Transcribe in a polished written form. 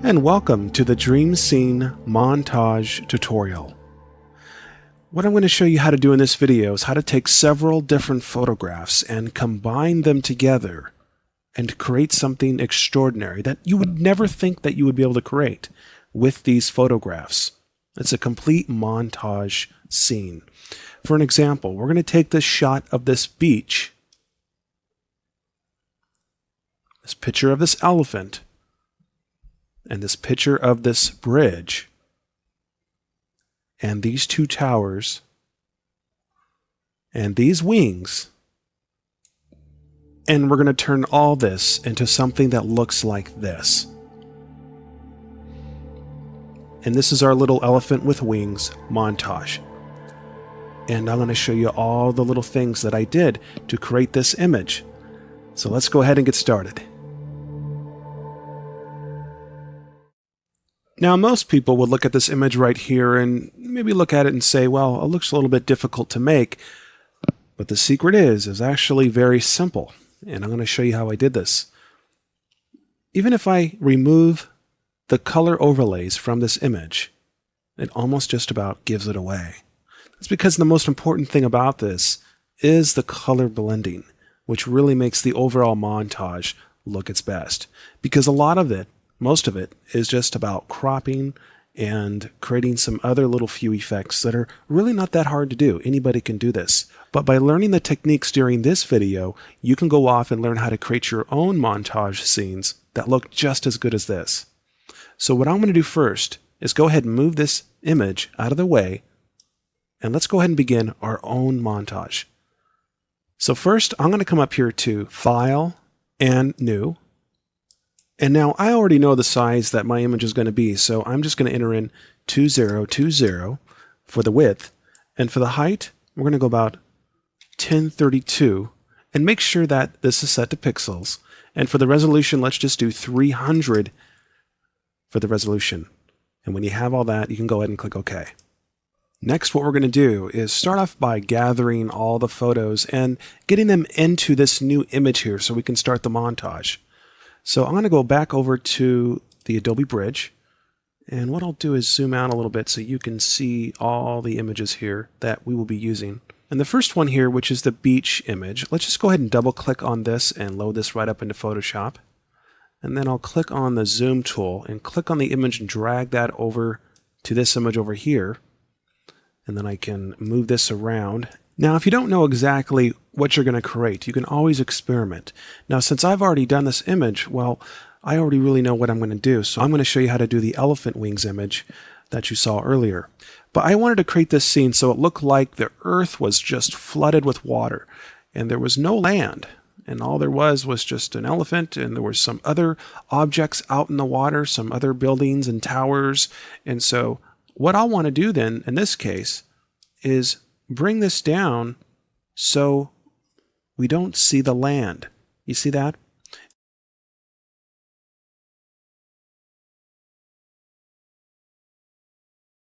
and welcome to the Dream Scene Montage tutorial. What I'm going to show you how to do in this video is how to take several different photographs and combine them together and create something extraordinary that you would never think that you would be able to create with these photographs. It's a complete montage scene. For an example, we're going to take this shot of this beach, this picture of this elephant, and this picture of this bridge, and these two towers, and these wings, and we're going to turn all this into something that looks like this. And this is our little elephant with wings montage. And I'm going to show you all the little things that I did to create this image. So let's go ahead and get started. Now, most people would look at this image right here and maybe look at it and say, well, it looks a little bit difficult to make. But the secret is actually very simple. And I'm going to show you how I did this. Even if I remove the color overlays from this image, it almost just about gives it away. That's because the most important thing about this is the color blending, which really makes the overall montage look its best. Because a lot of it, most of it, is just about cropping and creating some other little few effects that are really not that hard to do. Anybody can do this. But by learning the techniques during this video, you can go off and learn how to create your own montage scenes that look just as good as this. So what I'm going to do first is go ahead and move this image out of the way, and let's go ahead and begin our own montage. So first, I'm going to come up here to File and New. And now I already know the size that my image is going to be, so I'm just going to enter in 2020 for the width. And for the height, we're going to go about 1032 and make sure that this is set to pixels. And for the resolution, let's just do 300 for the resolution. And when you have all that, you can go ahead and click OK. Next, what we're going to do is start off by gathering all the photos and getting them into this new image here so we can start the montage. So I'm going to go back over to the Adobe Bridge, and what I'll do is zoom out a little bit so you can see all the images here that we will be using. And the first one here, which is the beach image, let's just go ahead and double click on this and load this right up into Photoshop. And then I'll click on the zoom tool and click on the image and drag that over to this image over here. And then I can move this around. Now, if you don't know exactly what you're going to create, you can always experiment. Now, since I've already done this image, well, I already really know what I'm going to do. So I'm going to show you how to do the elephant wings image that you saw earlier. But I wanted to create this scene so it looked like the earth was just flooded with water and there was no land. And all there was just an elephant, and there were some other objects out in the water, some other buildings and towers. And so what I want to do then, in this case, is bring this down so we don't see the land. You see that?